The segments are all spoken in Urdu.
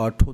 8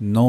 9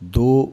2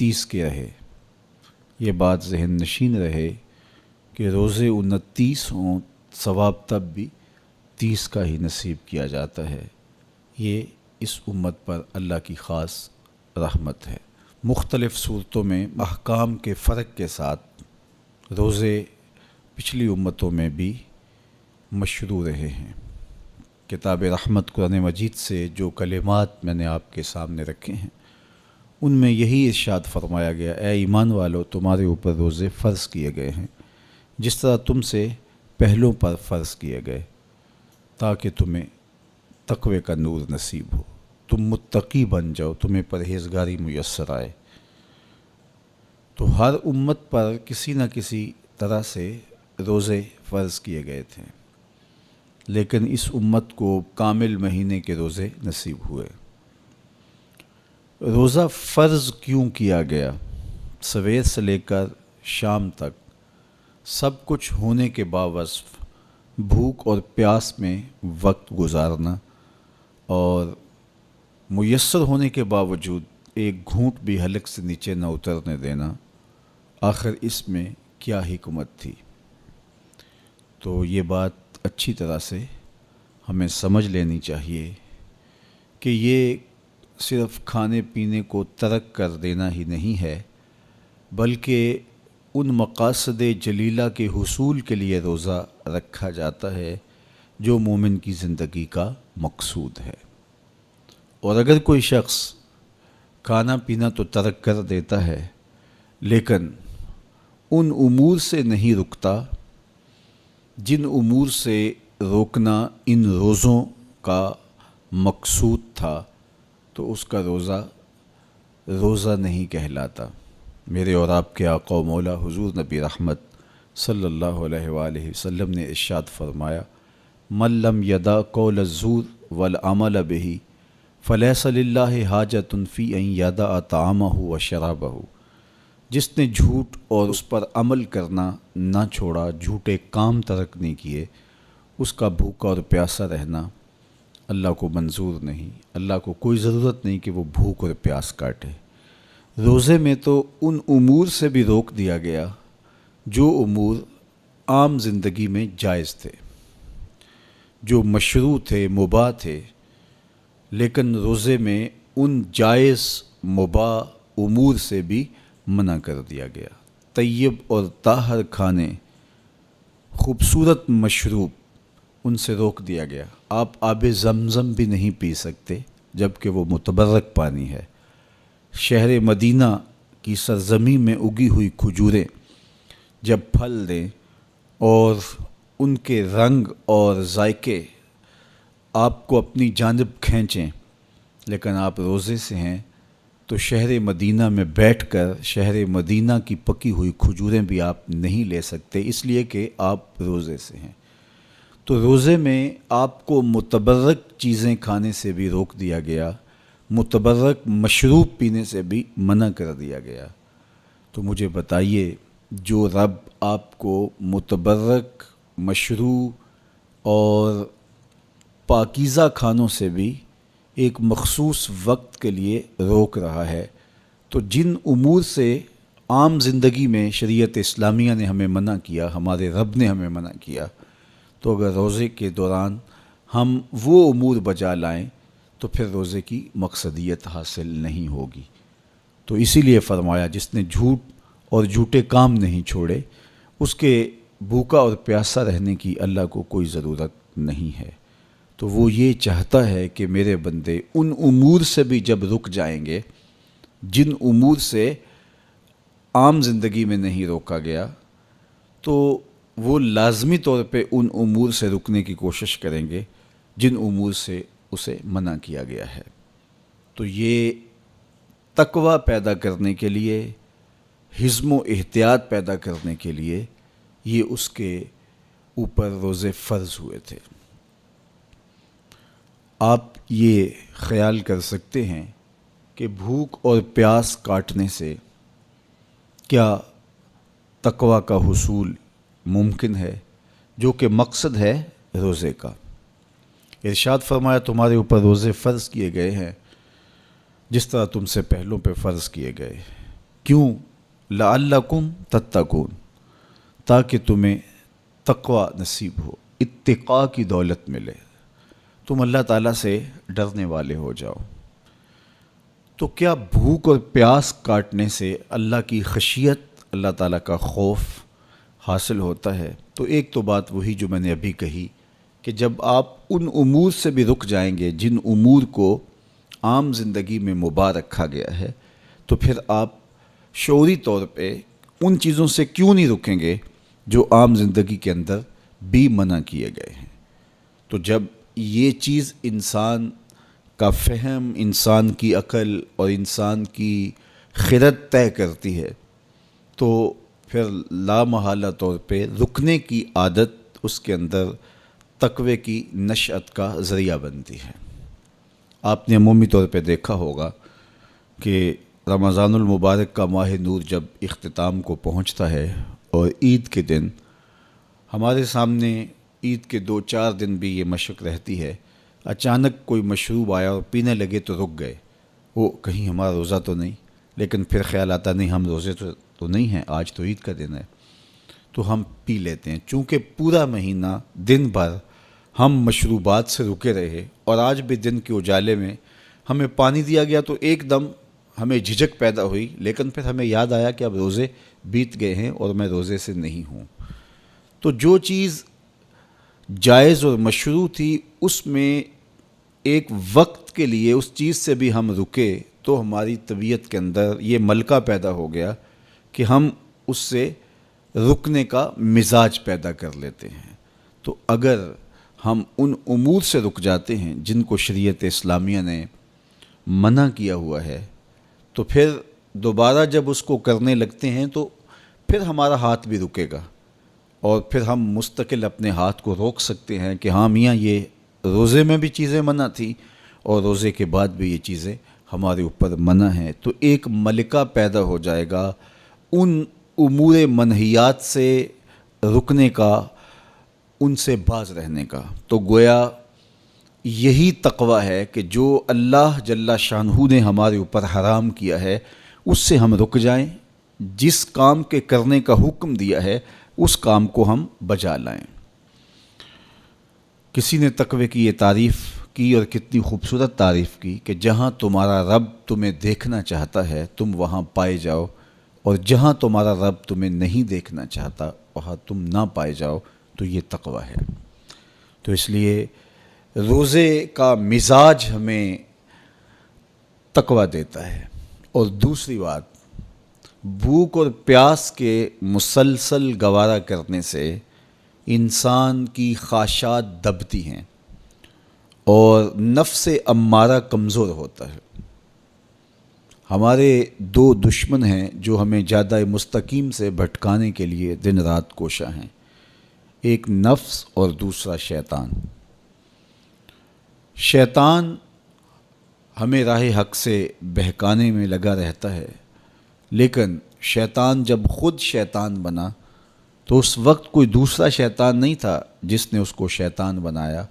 29 کے رہے۔ یہ بات ذہن نشین رہے کہ روزے 29 ہوں، ثواب تب بھی 30 کا ہی نصیب کیا جاتا ہے۔ یہ اس امت پر اللہ کی خاص رحمت ہے۔ مختلف صورتوں میں احکام کے فرق کے ساتھ روزے پچھلی امتوں میں بھی مشروع رہے ہیں۔ کتاب رحمت قرآن مجید سے جو کلمات میں نے آپ کے سامنے رکھے ہیں، ان میں یہی ارشاد فرمایا گیا، اے ایمان والو، تمہارے اوپر روزے فرض کیے گئے ہیں جس طرح تم سے پہلوں پر فرض کیے گئے، تاکہ تمہیں تقوی کا نور نصیب ہو، تم متقی بن جاؤ، تمہیں پرہیزگاری میسر آئے۔ تو ہر امت پر کسی نہ کسی طرح سے روزے فرض کیے گئے تھے، لیکن اس امت کو کامل مہینے کے روزے نصیب ہوئے۔ روزہ فرض کیوں کیا گیا؟ سویر سے لے کر شام تک سب کچھ ہونے کے باوصف بھوک اور پیاس میں وقت گزارنا اور میسر ہونے کے باوجود ایک گھونٹ بھی حلق سے نیچے نہ اترنے دینا، آخر اس میں کیا حکمت تھی؟ تو یہ بات اچھی طرح سے ہمیں سمجھ لینی چاہیے کہ یہ صرف کھانے پینے کو ترک کر دینا ہی نہیں ہے، بلکہ ان مقاصد جلیلہ کے حصول کے لیے روزہ رکھا جاتا ہے جو مومن کی زندگی کا مقصود ہے۔ اور اگر کوئی شخص کھانا پینا تو ترک کر دیتا ہے لیکن ان امور سے نہیں رکتا جن امور سے روکنا ان روزوں کا مقصود تھا، تو اس کا روزہ نہیں کہلاتا۔ میرے اور آپ کے آقا و مولا حضور نبی رحمت صلی اللہ علیہ وآلہ وسلم نے ارشاد فرمایا، من لم یدع قول الزور والعمل بہ فلیس للہ حاجۃ فی ان یدع طعامہ و شرابہ۔ جس نے جھوٹ اور اس پر عمل کرنا نہ چھوڑا، جھوٹے کام ترک نہیں کیے، اس کا بھوکا اور پیاسا رہنا اللہ کو منظور نہیں۔ اللہ کو کوئی ضرورت نہیں کہ وہ بھوک اور پیاس کاٹے۔ روزے میں تو ان امور سے بھی روک دیا گیا جو امور عام زندگی میں جائز تھے، جو مشروع تھے، مباح تھے، لیکن روزے میں ان جائز مباح امور سے بھی منع کر دیا گیا۔ طیب اور طاہر کھانے، خوبصورت مشروب، ان سے روک دیا گیا۔ آپ آب زمزم بھی نہیں پی سکتے جبکہ وہ متبرک پانی ہے۔ شہر مدینہ کی سرزمین میں اگی ہوئی کھجوریں جب پھل دیں اور ان کے رنگ اور ذائقے آپ کو اپنی جانب کھینچیں، لیکن آپ روزے سے ہیں تو شہر مدینہ میں بیٹھ کر شہر مدینہ کی پکی ہوئی کھجوریں بھی آپ نہیں لے سکتے، اس لیے کہ آپ روزے سے ہیں۔ تو روزے میں آپ کو متبرک چیزیں کھانے سے بھی روک دیا گیا، متبرک مشروب پینے سے بھی منع کر دیا گیا۔ تو مجھے بتائیے، جو رب آپ کو متبرک، مشروع اور پاکیزہ کھانوں سے بھی ایک مخصوص وقت کے لیے روک رہا ہے، تو جن امور سے عام زندگی میں شریعت اسلامیہ نے ہمیں منع کیا، ہمارے رب نے ہمیں منع کیا، تو اگر روزے کے دوران ہم وہ امور بجا لائیں تو پھر روزے کی مقصدیت حاصل نہیں ہوگی۔ تو اسی لیے فرمایا، جس نے جھوٹ اور جھوٹے کام نہیں چھوڑے، اس کے بھوکا اور پیاسا رہنے کی اللہ کو کوئی ضرورت نہیں ہے۔ تو وہ یہ چاہتا ہے کہ میرے بندے ان امور سے بھی جب رک جائیں گے جن امور سے عام زندگی میں نہیں روکا گیا، تو وہ لازمی طور پہ ان امور سے رکنے کی کوشش کریں گے جن امور سے اسے منع کیا گیا ہے۔ تو یہ تقوی پیدا کرنے کے لیے، حزم و احتیاط پیدا کرنے کے لیے یہ اس کے اوپر روزے فرض ہوئے تھے۔ آپ یہ خیال کر سکتے ہیں کہ بھوک اور پیاس کاٹنے سے کیا تقوی کا حصول ممکن ہے، جو کہ مقصد ہے روزے کا۔ ارشاد فرمایا، تمہارے اوپر روزے فرض کیے گئے ہیں جس طرح تم سے پہلوں پہ فرض کیے گئے۔ کیوں؟ لعلکم تتقون، تاکہ تمہیں تقوی نصیب ہو، اتقاء کی دولت ملے، تم اللہ تعالیٰ سے ڈرنے والے ہو جاؤ۔ تو کیا بھوک اور پیاس کاٹنے سے اللہ کی خشیت، اللہ تعالیٰ کا خوف حاصل ہوتا ہے؟ تو ایک تو بات وہی جو میں نے ابھی کہی کہ جب آپ ان امور سے بھی رک جائیں گے جن امور کو عام زندگی میں مباح رکھا گیا ہے، تو پھر آپ شعوری طور پہ ان چیزوں سے کیوں نہیں رکیں گے جو عام زندگی کے اندر بھی منع کیے گئے ہیں۔ تو جب یہ چیز انسان کا فہم، انسان کی عقل اور انسان کی خرد طے کرتی ہے، تو پھر لامحالہ طور پہ رکنے کی عادت اس کے اندر تقوی کی نشأت کا ذریعہ بنتی ہے۔ آپ نے عمومی طور پہ دیکھا ہوگا کہ رمضان المبارک کا ماہ نور جب اختتام کو پہنچتا ہے اور عید کے دن ہمارے سامنے عید کے 2-4 دن بھی یہ مشق رہتی ہے، اچانک کوئی مشروب آیا اور پینے لگے تو رک گئے، وہ کہیں ہمارا روزہ تو نہیں، لیکن پھر خیال آتا نہیں ہم روزے تو نہیں ہیں، آج تو عید کا دن ہے، تو ہم پی لیتے ہیں۔ چونکہ پورا مہینہ دن بھر ہم مشروبات سے رکے رہے اور آج بھی دن کے اجالے میں ہمیں پانی دیا گیا تو ایک دم ہمیں جھجک پیدا ہوئی، لیکن پھر ہمیں یاد آیا کہ اب روزے بیت گئے ہیں اور میں روزے سے نہیں ہوں۔ تو جو چیز جائز اور مشروع تھی اس میں ایک وقت کے لیے اس چیز سے بھی ہم رکے تو ہماری طبیعت کے اندر یہ ملکہ پیدا ہو گیا کہ ہم اس سے رکنے کا مزاج پیدا کر لیتے ہیں۔ تو اگر ہم ان امور سے رک جاتے ہیں جن کو شریعت اسلامیہ نے منع کیا ہوا ہے، تو پھر دوبارہ جب اس کو کرنے لگتے ہیں تو پھر ہمارا ہاتھ بھی رکے گا اور پھر ہم مستقل اپنے ہاتھ کو روک سکتے ہیں کہ ہاں میاں یہ روزے میں بھی چیزیں منع تھیں اور روزے کے بعد بھی یہ چیزیں ہمارے اوپر منع ہیں۔ تو ایک ملکہ پیدا ہو جائے گا ان امور منہیات سے رکنے کا، ان سے باز رہنے کا۔ تو گویا یہی تقوی ہے کہ جو اللہ جل شانہ نے ہمارے اوپر حرام کیا ہے اس سے ہم رک جائیں، جس کام کے کرنے کا حکم دیا ہے اس کام کو ہم بجا لائیں۔ کسی نے تقوی کی یہ تعریف کی اور کتنی خوبصورت تعریف کی کہ جہاں تمہارا رب تمہیں دیکھنا چاہتا ہے تم وہاں پائے جاؤ، اور جہاں تمہارا رب تمہیں نہیں دیکھنا چاہتا وہاں تم نہ پائے جاؤ، تو یہ تقوی ہے۔ تو اس لیے روزے کا مزاج ہمیں تقوی دیتا ہے۔ اور دوسری بات، بھوک اور پیاس کے مسلسل گوارا کرنے سے انسان کی خواہشات دبتی ہیں اور نفس امارہ کمزور ہوتا ہے۔ ہمارے 2 دشمن ہیں جو ہمیں جادہ مستقیم سے بھٹکانے کے لیے دن رات کوشاں ہیں، ایک نفس اور دوسرا شیطان۔ شیطان ہمیں راہ حق سے بہکانے میں لگا رہتا ہے، لیکن شیطان جب خود شیطان بنا تو اس وقت کوئی دوسرا شیطان نہیں تھا جس نے اس کو شیطان بنایا،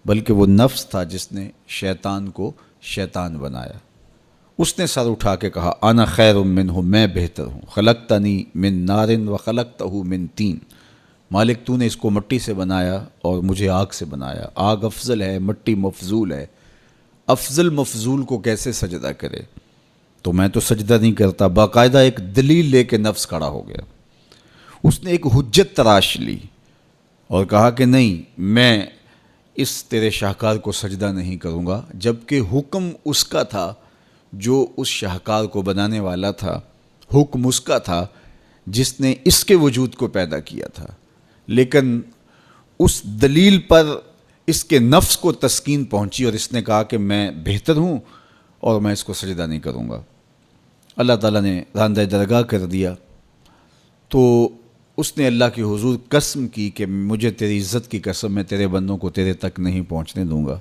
بلکہ وہ نفس تھا جس نے شیطان کو شیطان بنایا۔ اس نے سر اٹھا کے کہا انا خیر منہ، میں بہتر ہوں، خلقتنی من نار و خلقتہ من طین، مالک تو نے اس کو مٹی سے بنایا اور مجھے آگ سے بنایا، آگ افضل ہے، مٹی مفضول ہے، افضل مفضول کو کیسے سجدہ کرے؟ تو میں تو سجدہ نہیں کرتا۔ باقاعدہ ایک دلیل لے کے نفس کھڑا ہو گیا، اس نے ایک حجت تراش لی اور کہا کہ نہیں، میں اس تیرے شاہکار کو سجدہ نہیں کروں گا، جبکہ حکم اس کا تھا جو اس شاہکار کو بنانے والا تھا، حکم اس کا تھا جس نے اس کے وجود کو پیدا کیا تھا، لیکن اس دلیل پر اس کے نفس کو تسکین پہنچی اور اس نے کہا کہ میں بہتر ہوں اور میں اس کو سجدہ نہیں کروں گا۔ اللہ تعالیٰ نے راندہ درگاہ کر دیا، تو اس نے اللہ کے حضور قسم کی کہ مجھے تیری عزت کی قسم، میں تیرے بندوں کو تیرے تک نہیں پہنچنے دوں گا،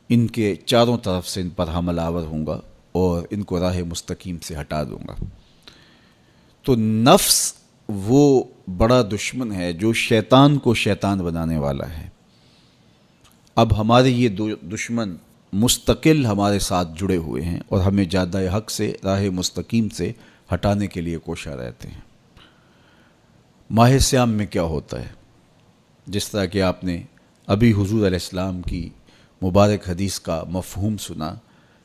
ان کے چاروں طرف سے ان پر حملہ آور ہوں گا اور ان کو راہ مستقیم سے ہٹا دوں گا۔ تو نفس وہ بڑا دشمن ہے جو شیطان کو شیطان بنانے والا ہے۔ اب ہمارے یہ 2 دشمن مستقل ہمارے ساتھ جڑے ہوئے ہیں اور ہمیں جادہ حق سے، راہ مستقیم سے ہٹانے کے لیے کوشاں رہتے ہیں۔ ماہ سیام میں کیا ہوتا ہے؟ جس طرح کہ آپ نے ابھی حضور علیہ السلام کی مبارک حدیث کا مفہوم سنا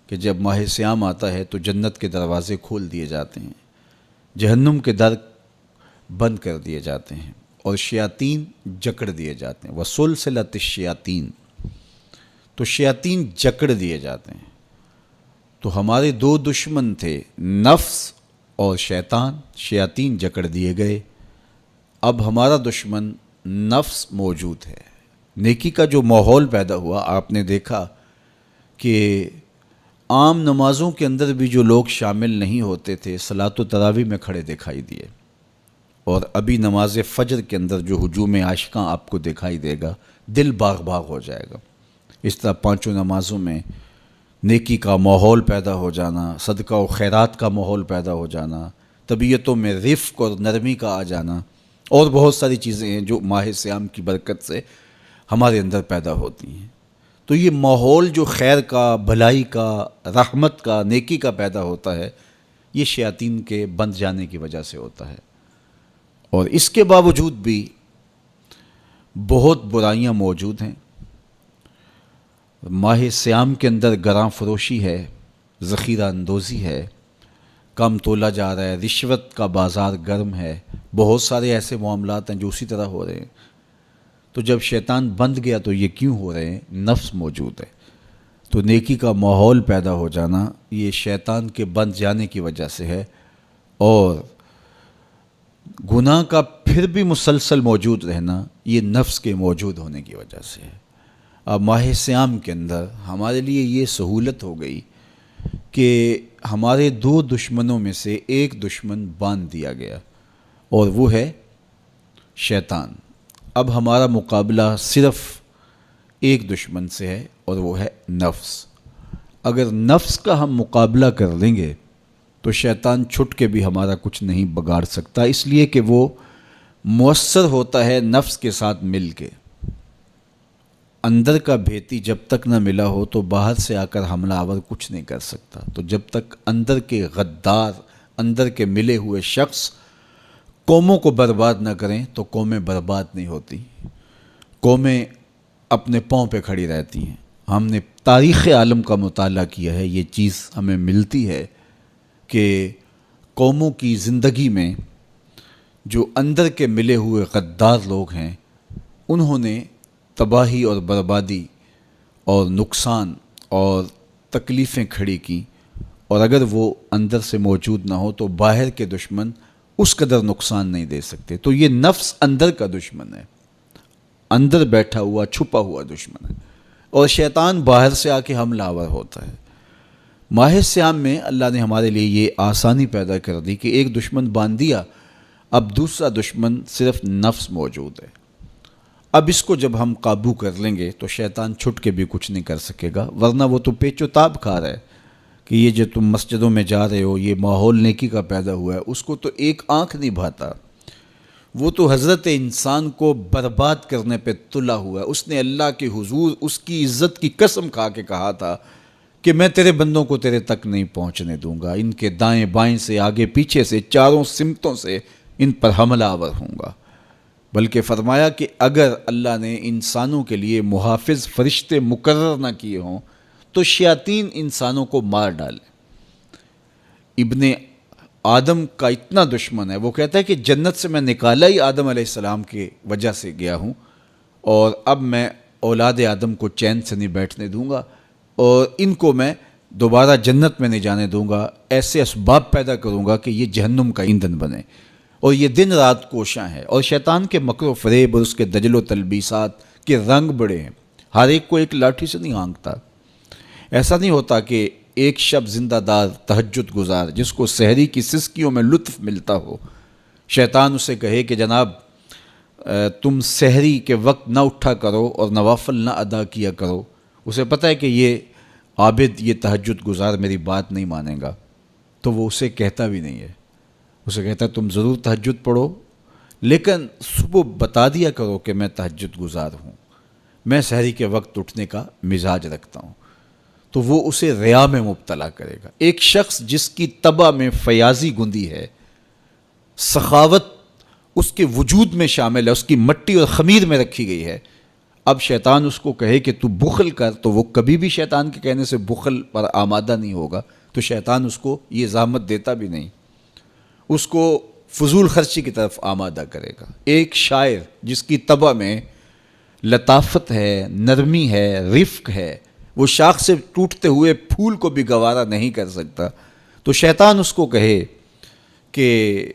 کہ جب ماہ سیام آتا ہے تو جنت کے دروازے کھول دیے جاتے ہیں، جہنم کے در بند کر دیے جاتے ہیں اور شیاطین جکڑ دیے جاتے ہیں۔ وسلسلۃ الشیاطین، تو شیاطین جکڑ دیے جاتے ہیں۔ تو ہمارے دو دشمن تھے، نفس اور شیطان، شیاطین جکڑ دیے گئے۔ اب ہمارا دشمن نفس موجود ہے۔ نیکی کا جو ماحول پیدا ہوا، آپ نے دیکھا کہ عام نمازوں کے اندر بھی جو لوگ شامل نہیں ہوتے تھے صلاۃ و تراویح میں کھڑے دکھائی دیے، اور ابھی نماز فجر کے اندر جو ہجوم عاشقاں آپ کو دکھائی دے گا، دل باغ باغ ہو جائے گا۔ اس طرح پانچوں نمازوں میں نیکی کا ماحول پیدا ہو جانا، صدقہ و خیرات کا ماحول پیدا ہو جانا، طبیعتوں میں رفق اور نرمی کا آ جانا، اور بہت ساری چیزیں ہیں جو ماہ سیام کی برکت سے ہمارے اندر پیدا ہوتی ہیں۔ تو یہ ماحول جو خیر کا، بھلائی کا، رحمت کا، نیکی کا پیدا ہوتا ہے، یہ شیاطین کے بند جانے کی وجہ سے ہوتا ہے۔ اور اس کے باوجود بھی بہت برائیاں موجود ہیں۔ ماہ سیام کے اندر گراں فروشی ہے، ذخیرہ اندوزی ہے، کم تولا جا رہا ہے، رشوت کا بازار گرم ہے، بہت سارے ایسے معاملات ہیں جو اسی طرح ہو رہے ہیں۔ تو جب شیطان بند گیا تو یہ کیوں ہو رہے ہیں؟ نفس موجود ہے۔ تو نیکی کا ماحول پیدا ہو جانا یہ شیطان کے بند جانے کی وجہ سے ہے، اور گناہ کا پھر بھی مسلسل موجود رہنا یہ نفس کے موجود ہونے کی وجہ سے ہے۔ اب ماہ سیام کے اندر ہمارے لیے یہ سہولت ہو گئی کہ ہمارے دو دشمنوں میں سے ایک دشمن باندھ دیا گیا، اور وہ ہے شیطان۔ اب ہمارا مقابلہ صرف ایک دشمن سے ہے، اور وہ ہے نفس۔ اگر نفس کا ہم مقابلہ کر لیں گے تو شیطان چھٹ کے بھی ہمارا کچھ نہیں بگاڑ سکتا، اس لیے کہ وہ مؤثر ہوتا ہے نفس کے ساتھ مل کے۔ اندر کا بھیتی جب تک نہ ملا ہو تو باہر سے آ کر حملہ آور کچھ نہیں کر سکتا۔ تو جب تک اندر کے غدار، اندر کے ملے ہوئے شخص قوموں کو برباد نہ کریں تو قومیں برباد نہیں ہوتی، قومیں اپنے پاؤں پہ کھڑی رہتی ہیں۔ ہم نے تاریخ عالم کا مطالعہ کیا ہے، یہ چیز ہمیں ملتی ہے کہ قوموں کی زندگی میں جو اندر کے ملے ہوئے غدار لوگ ہیں، انہوں نے تباہی اور بربادی اور نقصان اور تکلیفیں کھڑی کی، اور اگر وہ اندر سے موجود نہ ہو تو باہر کے دشمن اس قدر نقصان نہیں دے سکتے۔ تو یہ نفس اندر کا دشمن ہے، اندر بیٹھا ہوا چھپا ہوا دشمن ہے، اور شیطان باہر سے آ کے حملہ آور ہوتا ہے۔ ماہ سیام میں اللہ نے ہمارے لیے یہ آسانی پیدا کر دی کہ ایک دشمن باندھ دیا، اب دوسرا دشمن صرف نفس موجود ہے۔ اب اس کو جب ہم قابو کر لیں گے تو شیطان چھٹ کے بھی کچھ نہیں کر سکے گا، ورنہ وہ تو پیچ و تاب کھا رہا ہے کہ یہ جو تم مسجدوں میں جا رہے ہو، یہ ماحول نیکی کا پیدا ہوا ہے، اس کو تو ایک آنکھ نہیں بھاتا۔ وہ تو حضرت انسان کو برباد کرنے پہ تلا ہوا ہے۔ اس نے اللہ کے حضور اس کی عزت کی قسم کھا کے کہا تھا کہ میں تیرے بندوں کو تیرے تک نہیں پہنچنے دوں گا، ان کے دائیں بائیں سے، آگے پیچھے سے، چاروں سمتوں سے ان پر حملہ آور ہوں گا۔ بلکہ فرمایا کہ اگر اللہ نے انسانوں کے لیے محافظ فرشتے مقرر نہ کیے ہوں تو شیاطین انسانوں کو مار ڈالے۔ ابن آدم کا اتنا دشمن ہے، وہ کہتا ہے کہ جنت سے میں نکالا ہی آدم علیہ السلام کی وجہ سے گیا ہوں، اور اب میں اولاد آدم کو چین سے نہیں بیٹھنے دوں گا، اور ان کو میں دوبارہ جنت میں نہیں جانے دوں گا، ایسے اسباب پیدا کروں گا کہ یہ جہنم کا ایندھن بنے، اور یہ دن رات کوشاں ہے۔ اور شیطان کے مکر و فریب اور اس کے دجل و تلبیسات کے رنگ بڑے ہیں، ہر ایک کو ایک لاٹھی سے نہیں ہانکتا۔ ایسا نہیں ہوتا کہ ایک شب زندہ دار تہجد گزار جس کو سحری کی سسکیوں میں لطف ملتا ہو، شیطان اسے کہے کہ جناب تم سحری کے وقت نہ اٹھا کرو اور نوافل نہ ادا کیا کرو، اسے پتہ ہے کہ یہ عابد، یہ تہجد گزار میری بات نہیں مانے گا، تو وہ اسے کہتا بھی نہیں ہے۔ اسے کہتا ہے تم ضرور تہجد پڑھو، لیکن صبح بتا دیا کرو کہ میں تہجد گزار ہوں، میں سحری کے وقت اٹھنے کا مزاج رکھتا ہوں۔ تو وہ اسے ریا میں مبتلا کرے گا۔ ایک شخص جس کی طبع میں فیاضی گندی ہے، سخاوت اس کے وجود میں شامل ہے، اس کی مٹی اور خمیر میں رکھی گئی ہے، اب شیطان اس کو کہے کہ تو بخل کر، تو وہ کبھی بھی شیطان کے کہنے سے بخل پر آمادہ نہیں ہوگا، تو شیطان اس کو یہ زحمت دیتا بھی نہیں، اس کو فضول خرچی کی طرف آمادہ کرے گا۔ ایک شاعر جس کی طبع میں لطافت ہے، نرمی ہے، رفق ہے، وہ شاخ سے ٹوٹتے ہوئے پھول کو بھی گوارا نہیں کر سکتا، تو شیطان اس کو کہے کہ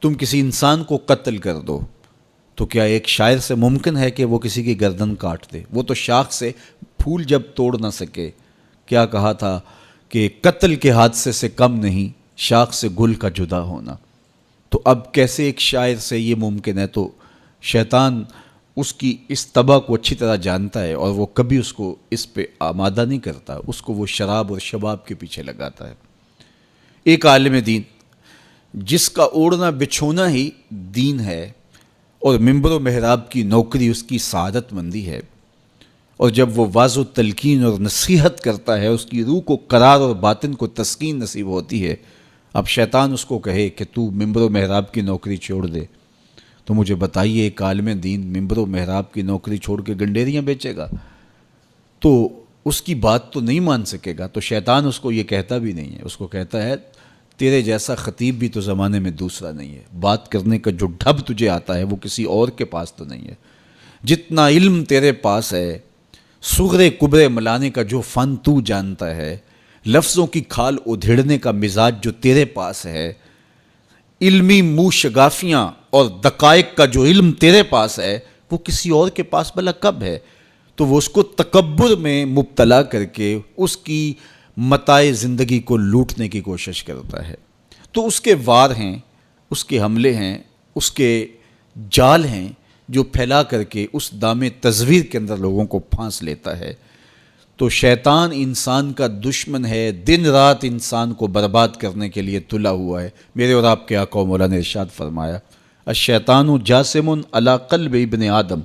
تم کسی انسان کو قتل کر دو، تو کیا ایک شاعر سے ممکن ہے کہ وہ کسی کی گردن کاٹ دے؟ وہ تو شاخ سے پھول جب توڑ نہ سکے، کیا کہا تھا کہ قتل کے حادثے سے کم نہیں شاخ سے گل کا جدا ہونا، تو اب کیسے ایک شاعر سے یہ ممکن ہے؟ تو شیطان اس کی اس طبع کو اچھی طرح جانتا ہے اور وہ کبھی اس کو اس پہ آمادہ نہیں کرتا، اس کو وہ شراب اور شباب کے پیچھے لگاتا ہے۔ ایک عالم دین جس کا اوڑھنا بچھونا ہی دین ہے اور منبر و محراب کی نوکری اس کی سعادت مندی ہے، اور جب وہ واضح و تلقین اور نصیحت کرتا ہے اس کی روح کو قرار اور باطن کو تسکین نصیب ہوتی ہے، اب شیطان اس کو کہے کہ تو منبر و محراب کی نوکری چھوڑ دے، تو مجھے بتائیے ایک عالم دین منبر و محراب کی نوکری چھوڑ کے گنڈیریاں بیچے گا تو اس کی بات تو نہیں مان سکے گا، تو شیطان اس کو یہ کہتا بھی نہیں ہے، اس کو کہتا ہے تیرے جیسا خطیب بھی تو زمانے میں دوسرا نہیں ہے، بات کرنے کا جو ڈھب تجھے آتا ہے وہ کسی اور کے پاس تو نہیں ہے، جتنا علم تیرے پاس ہے، صغرے کبرے ملانے کا جو فن تو جانتا ہے، لفظوں کی کھال ادھیڑنے کا مزاج جو تیرے پاس ہے، علمی منہ شگافیاں اور دقائق کا جو علم تیرے پاس ہے وہ کسی اور کے پاس بھلا کب ہے؟ تو وہ اس کو تکبر میں مبتلا کر کے اس کی متاع زندگی کو لوٹنے کی کوشش کرتا ہے۔ تو اس کے وار ہیں، اس کے حملے ہیں، اس کے جال ہیں جو پھیلا کر کے اس دام تزویر کے اندر لوگوں کو پھانس لیتا ہے۔ تو شیطان انسان کا دشمن ہے، دن رات انسان کو برباد کرنے کے لیے تلا ہوا ہے۔ میرے اور آپ کے آقا و مولا نے ارشاد فرمایا الشیطان جاسم علی قلب ابن آدم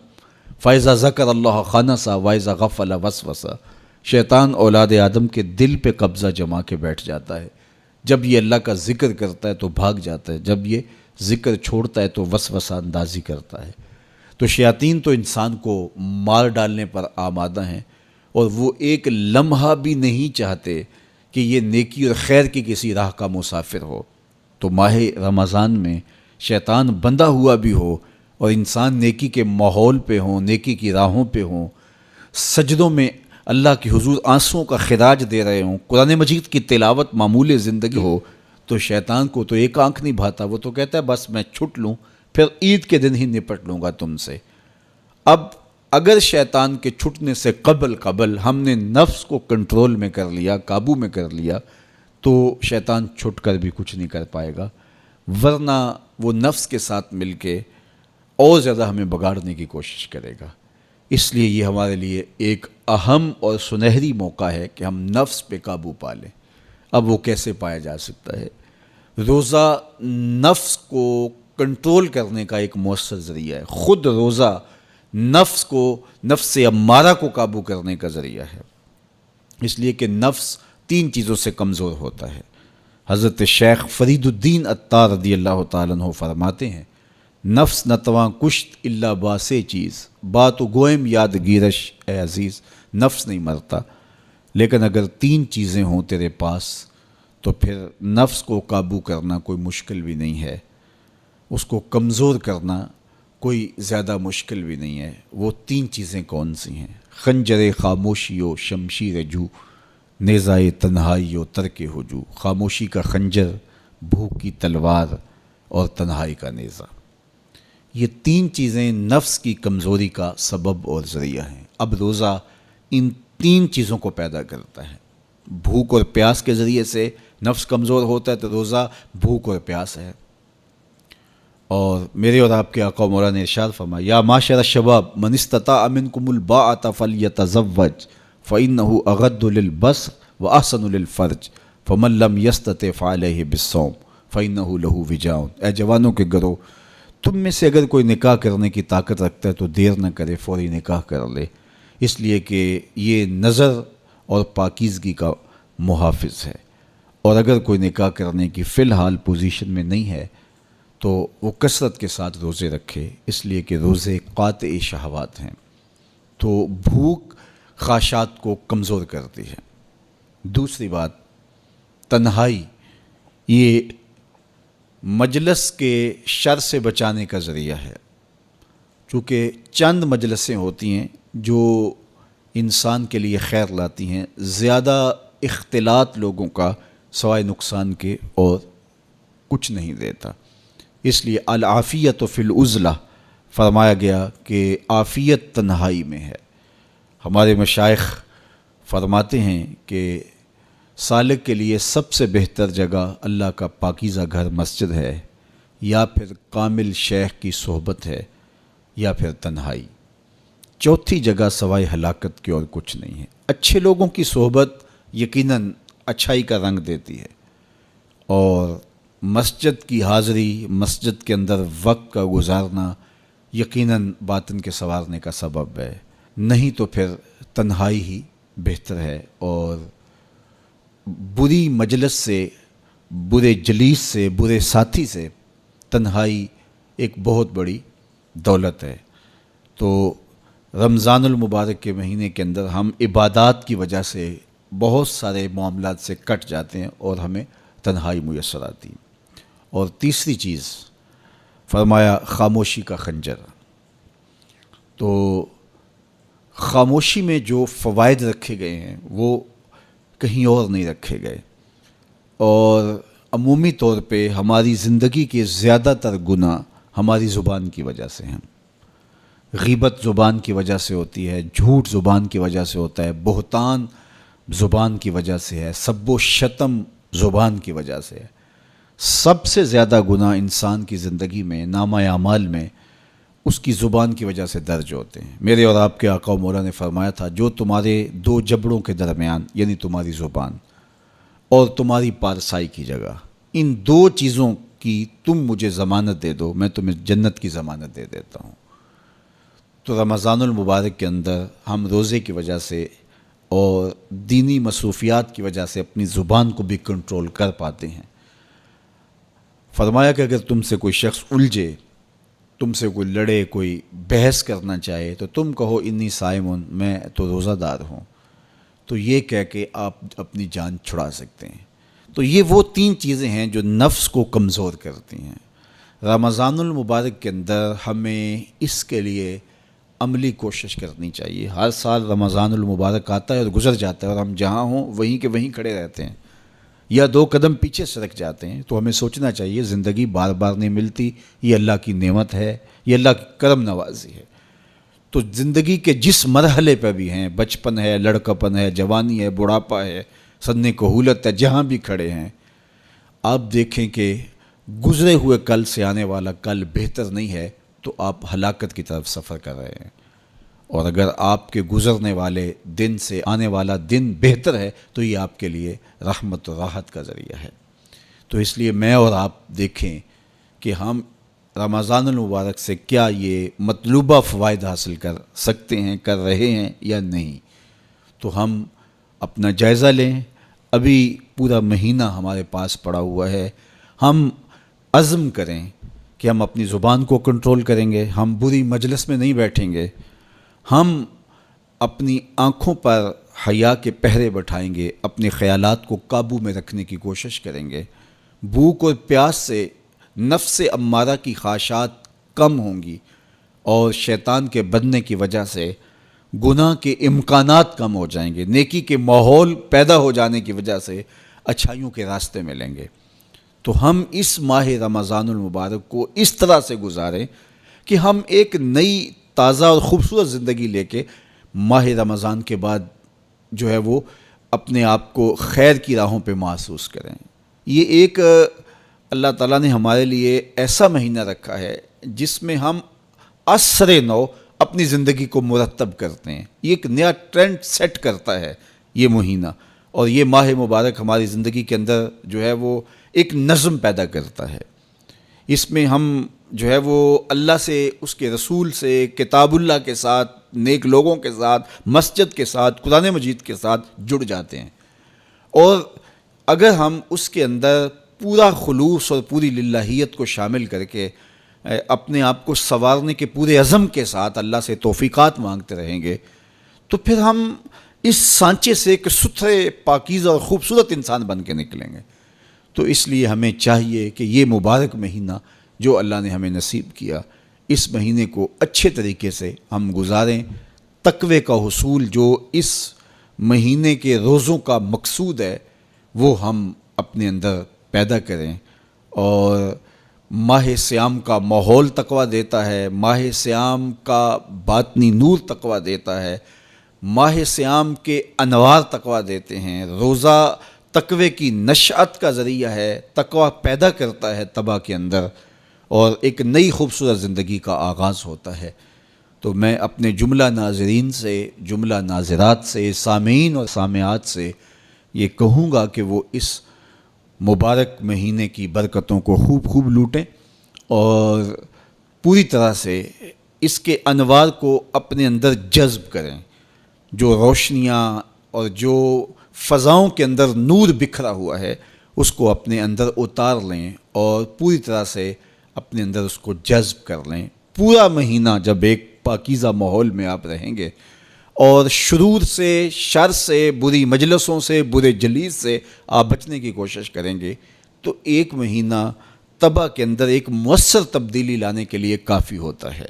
فاذا ذکر اللہ خنس واذا غفل وسوس، شیطان اولاد آدم کے دل پہ قبضہ جما کے بیٹھ جاتا ہے، جب یہ اللہ کا ذکر کرتا ہے تو بھاگ جاتا ہے، جب یہ ذکر چھوڑتا ہے تو وسوسہ اندازی کرتا ہے۔ تو شیاطین تو انسان کو مار ڈالنے پر آمادہ ہیں، اور وہ ایک لمحہ بھی نہیں چاہتے کہ یہ نیکی اور خیر کی کسی راہ کا مسافر ہو۔ تو ماہ رمضان میں شیطان بندھا ہوا بھی ہو اور انسان نیکی کے ماحول پہ ہوں، نیکی کی راہوں پہ ہوں، سجدوں میں اللہ کی حضور آنسوؤں کا خراج دے رہے ہوں، قرآن مجید کی تلاوت معمول زندگی ہو، تو شیطان کو تو ایک آنکھ نہیں بھاتا، وہ تو کہتا ہے بس میں چھٹ لوں، پھر عید کے دن ہی نپٹ لوں گا تم سے۔ اب اگر شیطان کے چھٹنے سے قبل ہم نے نفس کو کنٹرول میں کر لیا، قابو میں کر لیا، تو شیطان چھٹ کر بھی کچھ نہیں کر پائے گا، ورنہ وہ نفس کے ساتھ مل کے اور زیادہ ہمیں بگاڑنے کی کوشش کرے گا۔ اس لیے یہ ہمارے لیے ایک اہم اور سنہری موقع ہے کہ ہم نفس پہ قابو پا لیں۔ اب وہ کیسے پایا جا سکتا ہے؟ روزہ نفس کو کنٹرول کرنے کا ایک مؤثر ذریعہ ہے، خود روزہ نفس کو، نفس امارہ کو قابو کرنے کا ذریعہ ہے، اس لیے کہ نفس 3 چیزوں سے کمزور ہوتا ہے۔ حضرت شیخ فرید الدین عطار رضی اللہ تعالیٰ عنہ فرماتے ہیں نفس نتواں کشت اللہ باسے چیز، بات و گوئم یاد گیرش اے عزیز، نفس نہیں مرتا، لیکن اگر 3 چیزیں ہوں تیرے پاس تو پھر نفس کو قابو کرنا کوئی مشکل بھی نہیں ہے، اس کو کمزور کرنا کوئی زیادہ مشکل بھی نہیں ہے۔ وہ 3 چیزیں کون سی ہیں؟ خنجر خاموشی و شمشیر جو، نیزائے تنہائی و ترک ہجو، خاموشی کا خنجر، بھوک کی تلوار اور تنہائی کا نیزہ۔ یہ 3 چیزیں نفس کی کمزوری کا سبب اور ذریعہ ہیں۔ اب روزہ ان 3 چیزوں کو پیدا کرتا ہے۔ بھوک اور پیاس کے ذریعے سے نفس کمزور ہوتا ہے، تو روزہ بھوک اور پیاس ہے۔ اور میرے اور آپ کے آقا و مولا نے ارشاد فرمایا یا معاشر الشباب من استطاع منکم الباءۃ فلیتزوج فإنہ اغض للبصر واحسن للفرج فمن لم یستطع فعلیہ بالصوم فإنہ لہ وجاء۔ اے جوانوں کے گروہ، تم میں سے اگر کوئی نکاح کرنے کی طاقت رکھتا ہے تو دیر نہ کرے، فوری نکاح کر لے، اس لیے کہ یہ نظر اور پاکیزگی کا محافظ ہے۔ اور اگر کوئی نکاح کرنے کی فی الحال پوزیشن میں نہیں ہے تو وہ کثرت کے ساتھ روزے رکھے، اس لیے کہ روزے قاطع شہوات ہیں، تو بھوک خواہشات کو کمزور کرتی ہے۔ دوسری بات، تنہائی یہ مجلس کے شر سے بچانے کا ذریعہ ہے، چونکہ چند مجلسیں ہوتی ہیں جو انسان کے لیے خیر لاتی ہیں، زیادہ اختلاط لوگوں کا سوائے نقصان کے اور کچھ نہیں دیتا۔ اس لیے العافیت فی العزلہ فرمایا گیا کہ عافیت تنہائی میں ہے۔ ہمارے مشائخ فرماتے ہیں کہ سالک کے لیے سب سے بہتر جگہ اللہ کا پاکیزہ گھر مسجد ہے، یا پھر کامل شیخ کی صحبت ہے، یا پھر تنہائی۔ چوتھی جگہ سوائے ہلاکت کے اور کچھ نہیں ہے۔ اچھے لوگوں کی صحبت یقیناً اچھائی کا رنگ دیتی ہے، اور مسجد کی حاضری، مسجد کے اندر وقت کا گزارنا یقیناً باطن کے سنوارنے کا سبب ہے، نہیں تو پھر تنہائی ہی بہتر ہے۔ اور بری مجلس سے، برے جلیس سے، برے ساتھی سے تنہائی ایک بہت بڑی دولت ہے۔ تو رمضان المبارک کے مہینے کے اندر ہم عبادات کی وجہ سے بہت سارے معاملات سے کٹ جاتے ہیں اور ہمیں تنہائی میسر آتی ہے۔ اور تیسری چیز فرمایا خاموشی کا خنجر۔ تو خاموشی میں جو فوائد رکھے گئے ہیں وہ کہیں اور نہیں رکھے گئے، اور عمومی طور پہ ہماری زندگی کے زیادہ تر گناہ ہماری زبان کی وجہ سے ہیں۔ غیبت زبان کی وجہ سے ہوتی ہے، جھوٹ زبان کی وجہ سے ہوتا ہے، بہتان زبان کی وجہ سے ہے، سب و شتم زبان کی وجہ سے ہے۔ سب سے زیادہ گناہ انسان کی زندگی میں، نامہ اعمال میں، اس کی زبان کی وجہ سے درج ہوتے ہیں۔ میرے اور آپ کے آقا و مولا نے فرمایا تھا، جو تمہارے دو جبڑوں کے درمیان، یعنی تمہاری زبان اور تمہاری پارسائی کی جگہ، ان دو چیزوں کی تم مجھے ضمانت دے دو، میں تمہیں جنت کی ضمانت دے دیتا ہوں۔ تو رمضان المبارک کے اندر ہم روزے کی وجہ سے اور دینی مصروفیات کی وجہ سے اپنی زبان کو بھی کنٹرول کر پاتے ہیں۔ فرمایا کہ اگر تم سے کوئی شخص الجھے، تم سے کوئی لڑے، کوئی بحث کرنا چاہے، تو تم کہو انی صائمٌ، میں تو روزہ دار ہوں، تو یہ کہہ کے آپ اپنی جان چھڑا سکتے ہیں۔ تو یہ وہ تین چیزیں ہیں جو نفس کو کمزور کرتی ہیں۔ رمضان المبارک کے اندر ہمیں اس کے لیے عملی کوشش کرنی چاہیے۔ ہر سال رمضان المبارک آتا ہے اور گزر جاتا ہے، اور ہم جہاں ہوں وہیں کے وہیں کھڑے رہتے ہیں، یا دو قدم پیچھے سرک جاتے ہیں۔ تو ہمیں سوچنا چاہیے زندگی بار بار نہیں ملتی، یہ اللہ کی نعمت ہے، یہ اللہ کی کرم نوازی ہے۔ تو زندگی کے جس مرحلے پہ بھی ہیں، بچپن ہے، لڑکپن ہے، جوانی ہے، بڑھاپا ہے، سن کہولت ہے، جہاں بھی کھڑے ہیں، آپ دیکھیں کہ گزرے ہوئے کل سے آنے والا کل بہتر نہیں ہے، تو آپ ہلاکت کی طرف سفر کر رہے ہیں۔ اور اگر آپ کے گزرنے والے دن سے آنے والا دن بہتر ہے، تو یہ آپ کے لیے رحمت و راحت کا ذریعہ ہے۔ تو اس لیے میں اور آپ دیکھیں کہ ہم رمضان المبارک سے کیا یہ مطلوبہ فوائد حاصل کر سکتے ہیں، کر رہے ہیں یا نہیں۔ تو ہم اپنا جائزہ لیں۔ ابھی پورا مہینہ ہمارے پاس پڑا ہوا ہے، ہم عزم کریں کہ ہم اپنی زبان کو کنٹرول کریں گے، ہم بری مجلس میں نہیں بیٹھیں گے، ہم اپنی آنکھوں پر حیا کے پہرے بٹھائیں گے، اپنے خیالات کو قابو میں رکھنے کی کوشش کریں گے۔ بھوک اور پیاس سے نفس امارہ کی خواہشات کم ہوں گی، اور شیطان کے بننے کی وجہ سے گناہ کے امکانات کم ہو جائیں گے، نیکی کے ماحول پیدا ہو جانے کی وجہ سے اچھائیوں کے راستے ملیں گے۔ تو ہم اس ماہ رمضان المبارک کو اس طرح سے گزاریں کہ ہم ایک نئی تازہ اور خوبصورت زندگی لے کے ماہ رمضان کے بعد جو ہے وہ اپنے آپ کو خیر کی راہوں پہ محسوس کریں۔ یہ ایک اللہ تعالیٰ نے ہمارے لیے ایسا مہینہ رکھا ہے جس میں ہم عصر نو اپنی زندگی کو مرتب کرتے ہیں۔ یہ ایک نیا ٹرینڈ سیٹ کرتا ہے یہ مہینہ، اور یہ ماہ مبارک ہماری زندگی کے اندر جو ہے وہ ایک نظم پیدا کرتا ہے۔ اس میں ہم جو ہے وہ اللہ سے، اس کے رسول سے، کتاب اللہ کے ساتھ نیک لوگوں کے ساتھ، مسجد کے ساتھ، قرآن مجید کے ساتھ جڑ جاتے ہیں۔ اور اگر ہم اس کے اندر پورا خلوص اور پوری للہیت کو شامل کر کے اپنے آپ کو سنوارنے کے پورے عزم کے ساتھ اللہ سے توفیقات مانگتے رہیں گے تو پھر ہم اس سانچے سے ایک ستھرے، پاکیزہ اور خوبصورت انسان بن کے نکلیں گے۔ تو اس لیے ہمیں چاہیے کہ یہ مبارک مہینہ جو اللہ نے ہمیں نصیب کیا، اس مہینے کو اچھے طریقے سے ہم گزاریں۔ تقوی کا حصول جو اس مہینے کے روزوں کا مقصود ہے وہ ہم اپنے اندر پیدا کریں، اور ماہ صیام کا ماحول تقویٰ دیتا ہے، ماہ صیام کا باطنی نور تقویٰ دیتا ہے، ماہ صیام کے انوار تقویٰ دیتے ہیں۔ روزہ تقوی کی نشأت کا ذریعہ ہے، تقویٰ پیدا کرتا ہے طبع کے اندر، اور ایک نئی خوبصورت زندگی کا آغاز ہوتا ہے۔ تو میں اپنے جملہ ناظرین سے، جملہ ناظرات سے، سامعین اور سامعات سے یہ کہوں گا کہ وہ اس مبارک مہینے کی برکتوں کو خوب لوٹیں اور پوری طرح سے اس کے انوار کو اپنے اندر جذب کریں۔ جو روشنیاں اور جو فضاؤں کے اندر نور بکھرا ہوا ہے اس کو اپنے اندر اتار لیں اور پوری طرح سے اپنے اندر اس کو جذب کر لیں۔ پورا مہینہ جب ایک پاکیزہ ماحول میں آپ رہیں گے اور شرور سے، شر سے، بری مجلسوں سے، برے جلیس سے آپ بچنے کی کوشش کریں گے تو ایک مہینہ طبع کے اندر ایک مؤثر تبدیلی لانے کے لیے کافی ہوتا ہے۔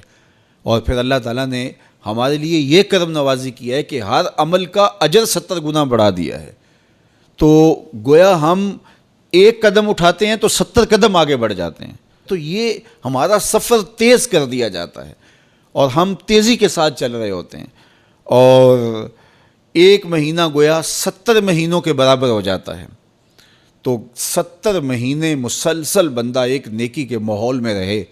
اور پھر اللہ تعالیٰ نے ہمارے لیے یہ کرم نوازی کیا ہے کہ ہر عمل کا اجر 70 گنا بڑھا دیا ہے۔ تو گویا ہم ایک قدم اٹھاتے ہیں تو 70 قدم آگے بڑھ جاتے ہیں۔ تو یہ ہمارا سفر تیز کر دیا جاتا ہے اور ہم تیزی کے ساتھ چل رہے ہوتے ہیں، اور ایک مہینہ گویا 70 مہینوں کے برابر ہو جاتا ہے۔ تو 70 مہینے مسلسل بندہ ایک نیکی کے ماحول میں رہے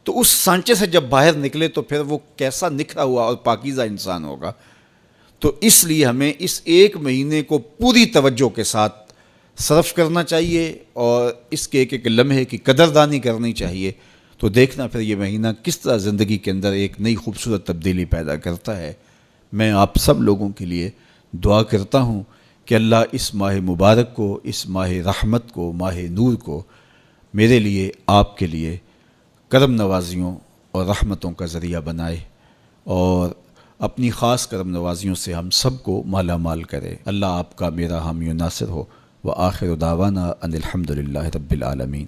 تو اس سانچے سے جب باہر نکلے تو پھر وہ کیسا نکھرا ہوا اور پاکیزہ انسان ہوگا۔ تو اس لیے ہمیں اس ایک مہینے کو پوری توجہ کے ساتھ صرف کرنا چاہیے اور اس کے ایک لمحے کی قدردانی کرنی چاہیے۔ تو دیکھنا پھر یہ مہینہ کس طرح زندگی کے اندر ایک نئی خوبصورت تبدیلی پیدا کرتا ہے۔ میں آپ سب لوگوں کے لیے دعا کرتا ہوں کہ اللہ اس ماہ مبارک کو، اس ماہ رحمت کو، ماہ نور کو میرے لیے، آپ کے لیے کرم نوازیوں اور رحمتوں کا ذریعہ بنائے اور اپنی خاص کرم نوازیوں سے ہم سب کو مالا مال کرے۔ اللہ آپ کا میرا حامی و ناصر ہو۔ وآخر دعوانا ان الحمد للہ رب العالمین۔